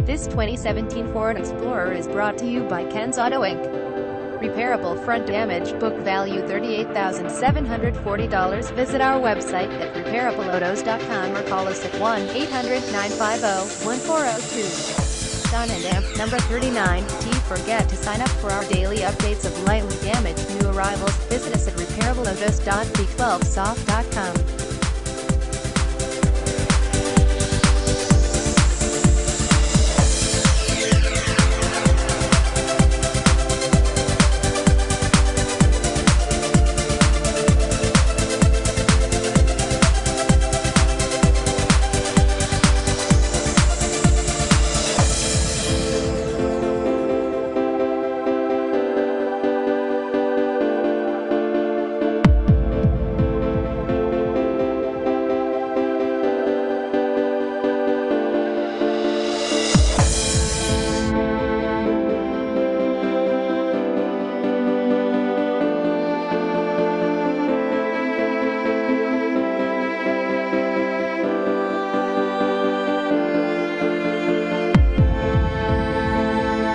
This 2017 Ford Explorer is brought to you by Ken's Auto Inc. Repairable front damage, book value $38,740. Visit our website at repairableautos.com or call us at 1-800-950-1402. Don and Amp, number 39. Don't forget to sign up for our daily updates of lightly damaged new arrivals. Visit us at repairableautos.b12soft.com.